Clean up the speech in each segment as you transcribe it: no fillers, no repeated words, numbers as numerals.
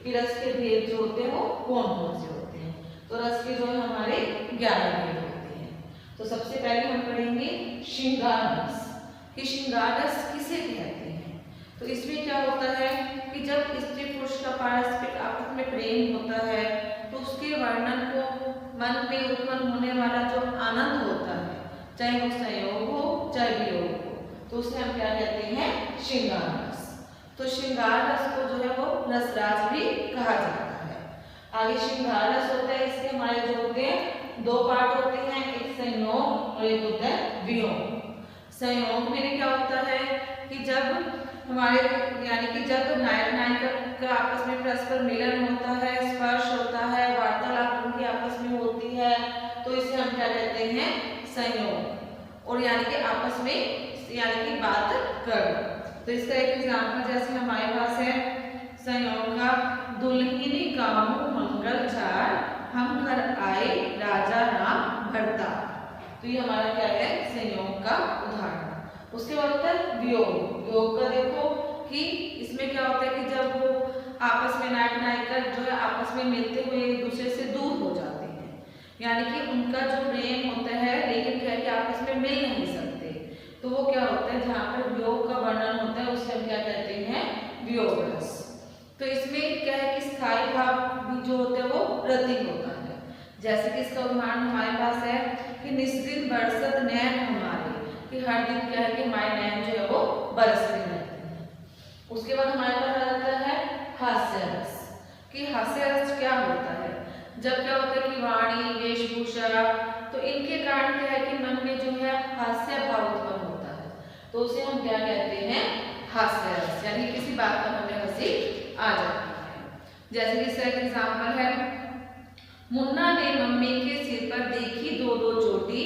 कि रस के भेद जो होते हैं वो कौन कौन से होते हैं। तो रस के जो है हमारे 11 भेद होते हैं। तो सबसे पहले हम पढ़ेंगे श्रृंगार रस कि श्रृंगार रस किसे कहते हैं। तो इसमें क्या होता है कि जब स्त्री पुरुष का पारस्परिक आपस में प्रेम होता है तो उसके वर्णन को मन में उत्पन्न होने वाला जो आनंद होता है, चाहे वो संयोग हो चाहे वियोग हो, तो उसे हम क्या कहते हैं, श्रृंगार रस। तो श्रृंगार रस को जो है वो रसराज भी कहा जाता है। आगे श्रृंगार रस होता है, इसके हमारे जो होते हैं 2 पार्ट होते हैं, एक संयोग और एक होता है वियोग। संयोग में क्या होता है कि जब हमारे यानी कि जब नायक नायिका का आपस में परस्पर मिलन होता है, स्पर्श होता है, वार्तालाप उनकी आपस में होती है, तो इसे हम क्या कहते हैं, संयोग। और यानी कि आपस में यानी कि बात करना। तो इसका एक एग्जाम्पल जैसे हमारे पास है संयोग का, दुल्हिनी कामू मंगल चार, हम घर आए राजा राम भरता। तो ये हमारा क्या है, संयोग का उदाहरण। उसके बाद होता है वियोग। वियोग का देखो कि इसमें क्या होता है कि जब वो आपस में नायक नायिका जो है आपस में मिलते हुए एक दूसरे से दूर हो जाते हैं, यानी कि उनका जो प्रेम होता है लेकिन क्या है कि आपस में मिल नहीं सकते, तो वो क्या होता है, जहाँ पर वियोग का वर्णन होता है उसे हम क्या कहते हैं, वियोग रस। तो इसमें क्या है कि स्थायी भाव भी जो होता है वो प्रतीक होता है। जैसे कि इसका उदाहरण हमारे पास है कि निस्दिन बरसत नैन हमारे, कि हर दिन क्या है कि हमारे नैन जो है वो बरसते रहते हैं। उसके बाद हमारे पास आ जाता है हास्य रस, कि हास्य रस क्या होता है, जब क्या होता है कि वाणी वेशभूषा, तो इनके कारण क्या है कि मन में जो है हास्य भाव उत्पन्न होता है, तो उसे हम क्या कहते हैं, हास्य रस, यानी किसी बात पर हमें हंसी आ जाती है। जैसे कि इसका एग्जाम्पल है, मुन्ना ने मम्मी के सिर पर देखी 2-2 चोटी,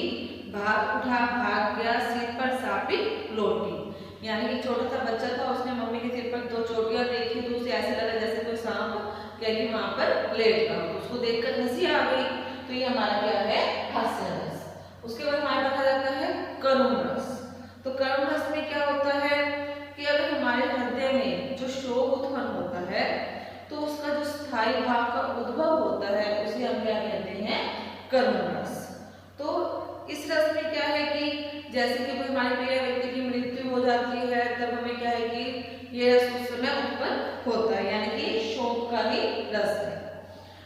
भाग उठा भाग गया सिर पर सापिक लोटी। यानी कि छोटा सा बच्चा था, उसने मम्मी के सिर पर 2 चोटियां देखी तो उसे ऐसे लगा जैसे कोई सांप क्या कि वहां पर लेट रहा हो, उसको देखकर हंसी आ गई, तो ये हमारा क्या है, हास्य रस। उसके बाद हमारे पास आ जाता है करुण रस। तो करुण रस में क्या होता है कि अगर हमारे हृदय में जो शोक उत्पन्न होता है तो उसका जो स्थायी भाव का उद्भव होता है उसे हम क्या कहते हैं, करुण रस। तो इस रस में क्या है कि जैसे कि कोई हमारे प्रिय व्यक्ति की मृत्यु हो जाती है, तब हमें क्या है कि ये रस उस समय उत्पन्न होता है, यानी कि शोक का ही रस है।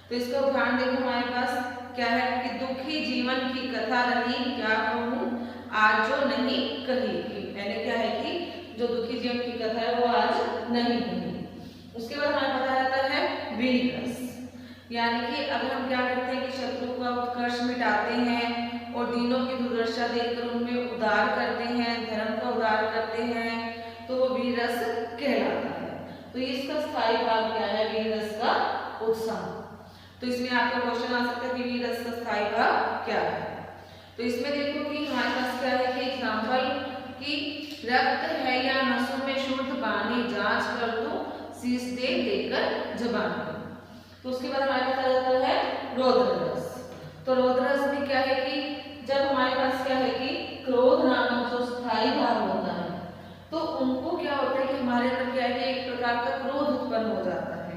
तो इसका उदाहरण देखो हमारे पास क्या है कि दुखी जीवन की कथा रही, क्या कहूँ आज जो नहीं कही, मैंने क्या है कि जो दुखी जीवन की कथा है वो आज नहीं कही। उसके बाद हमारे पास आ जाता है वीर रस, यानी कि अगर हम क्या करते हैं कि शत्रु का उत्कर्ष मिटाते हैं और दीनों की दुर्दशा देखकर उनमें उदार करते हैं, धर्म का उदार करते हैं, तो वो वीर रस कहलाता है। तो इसका स्थायी भाव क्या है, वीर रस का उत्साह। तो इसमें आपका क्वेश्चन आ सकता है कि वीर रस का स्थायी भाव क्या है। तो इसमें देखो कि हमारे पास क्या है कि एग्जाम्पल कि रक्त है या नसों में शुद्ध पानी, जांच कर दो शीश दे देकर जबानी। तो उसके बाद हमारे पास आ जाता है रौद्र रस। तो रौद्र रस में क्या है कि जब हमारे पास क्या है कि क्रोध नामक जो स्थायी भाव होता है, तो उनको क्या होता है कि हमारे अंदर क्या है कि एक प्रकार का क्रोध उत्पन्न हो जाता है,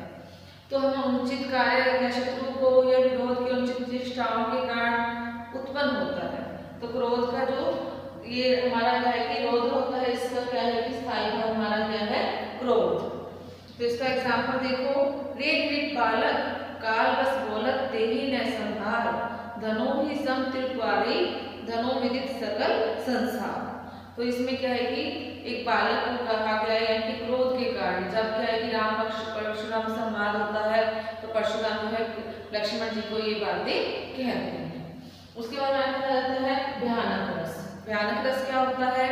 तो हम अनुचित कार्य या शत्रु को या विरोध के अनुचित चेष्टाओं के कारण उत्पन्न होता है। तो क्रोध का जो ये हमारा क्या है कि रौद्र होता है, इसका क्या है कि स्थायी भाव हमारा क्या है, क्रोध। तो इसका एग्जाम्पल देखो, रेत रेत बालक काल बस बोलत तेही न संभार, धनो ही सम त्रिपुआरी, धनो विदित सकल संसार। तो इसमें क्या है कि एक बालक को कहा गया है, यानी कि क्रोध के कारण जब क्या है कि राम परशुराम संवाद होता है तो परशुराम जो है लक्ष्मण जी को ये बातें कहते हैं। उसके बाद आता है भयानक रस। भयानक रस क्या होता है,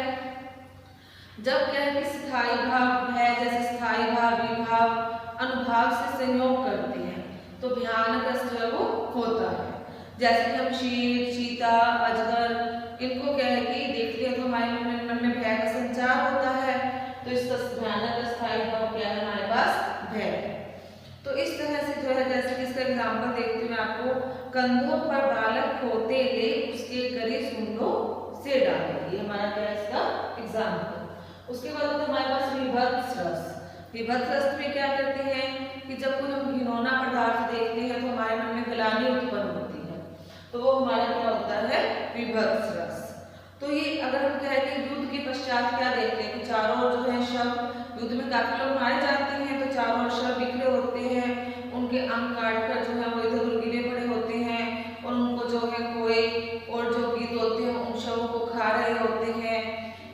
जब क्या है कि स्थायी भाव है, जैसे स्थायी भाव विभाव अनुभाव से संयोग करते हैं, तो भयानक रस जो है वो होता है। जैसे कि हम शेर चीता अजगर इनको क्या है कि देखते हैं तो हमारे मन में भय का संचार होता है, तो इसका भयानक स्थायी भाव क्या है, हमारे पास भय है। तो इस तरह से जो है, जैसे कि इसका एग्जाम्पल देखती हूँ आपको, कंधों पर बालक होते ले उसके गले सूंडों से डाले, ये हमारा क्या है इसका एग्जाम्पल। उसके बाद हमारे पास विभत्स रस। विभक्त रस में क्या करते हैं कि जब कोई हम घिनौना पदार्थ देखते हैं तो हमारे मन में ग्लानि उत्पन्न होती है, तो वो हमारा क्या होता है, विभक्त रस। तो ये अगर हम कहें कि युद्ध के पश्चात क्या देखते हैं कि चारों ओर जो है शव, युद्ध में काफी लोग मारे जाते हैं तो चारों ओर शव बिखरे होते हैं, उनके अंग काट कर जो है वो इधर उधर गिरे पड़े होते हैं और उनको जो है कोई और जो गीत होते हैं उन शवों को खा रहे होते हैं।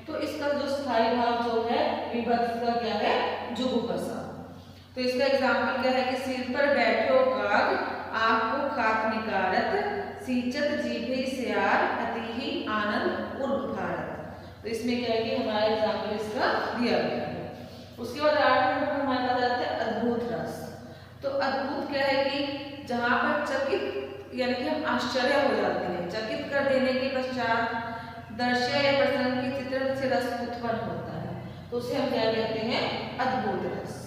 तो इसका जो स्थायी भाव जो है विभक्त का क्या है, जुगुप्सा। तो इसका एग्जाम्पल क्या है कि सिर पर बैठो काग आँख को खाक निकारत, सींचत जीभे स्यार अति ही आनंद उर्भ भारत। तो इसमें क्या है कि हमारा एग्जाम्पल इसका दिया गया है। उसके बाद 8वें नंबर पर हमारे पास आता है अद्भुत रस। तो अद्भुत क्या है कि जहाँ पर चकित यानी कि हम आश्चर्य हो जाते हैं, चकित कर देने के पश्चात दृश्य या प्रसंग के चित्रण से रस उत्पन्न होता है, तो उसे हम क्या कहते हैं, अद्भुत रस।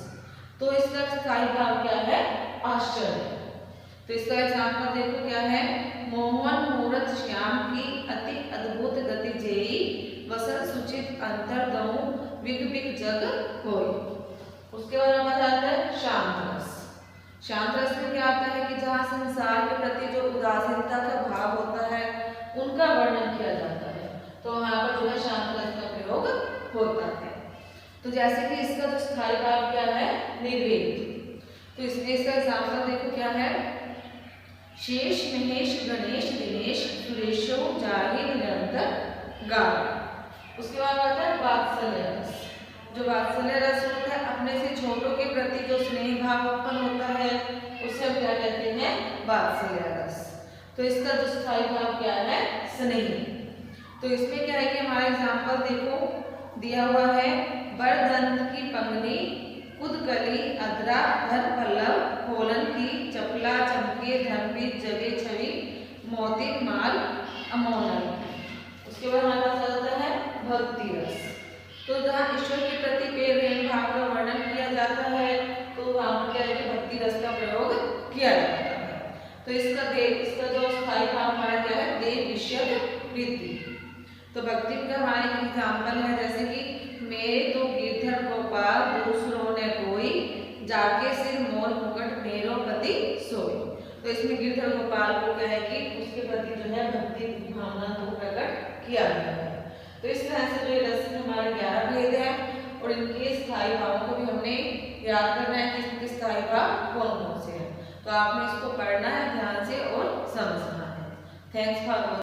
तो इसका स्थायी भाव क्या है, आश्चर्य। तो इसका एग्जाम्पल देखो क्या है, मोहन मूरत श्याम की अति अद्भुत गति जेई, वसन सुचित अंतर दऊ विग विग जग होई। उसके बाद हमारे आता है शांत रस। शांत रस में क्या आता है कि जहाँ संसार के प्रति जो उदासीनता का भाव होता है उनका वर्णन किया जाता है, तो वहाँ पर जो है शांत रस का प्रयोग होता है। तो जैसे कि इसका जो स्थायी भाव क्या है, निर्वेद। तो इसमें इसका एग्जाम्पल देखो क्या है, शेष महेश गणेश दिनेश सुरेशो जाहि निरंतर गाय। उसके बाद आता है वात्सल्य रस। जो वात्सल्य रस होता है अपने से छोटों के प्रति जो स्नेह भाव उत्पन्न होता है उसे हम क्या कहते हैं, वात्सल्य रस। तो इसका जो स्थायी भाव क्या है, स्नेह। तो इसमें क्या है कि हमारा एग्जाम्पल देखो दिया हुआ है, बरदंत की पंगनी कुदकली अदरा धर पल्लव खोलन की चपला चमके धर्मी जगे छवि मोती माल अमोनल। उसके बाद हमारे पास आता है भक्ति रस। तो जहाँ ईश्वर के प्रति प्रेम भाव का वर्णन किया जाता है तो वहाँ पर क्या है कि भक्ति रस का प्रयोग किया जाता है। तो इसका जो स्थायी भाव हमारा क्या है, देव विषय प्रीति। तो भक्ति का हमारे एग्जाम्पल है जैसे कि मेरे तो गिरधर गोपाल दूसरों ने कोई, जाके सिर मोर मुकुट मेरो पति सोई। तो इसमें गिरधर गोपाल को क्या है कि उसके प्रति जो है भक्ति भावना को प्रकट किया गया है। तो इस तरह से जो रस में हमारे 11 भेद हैं और इनके स्थायी भावों को भी हमने याद करना है कि इसके स्थायी भाव कौन कौन से हैं। तो आपने इसको पढ़ना है ध्यान से और समझना है। Thanks for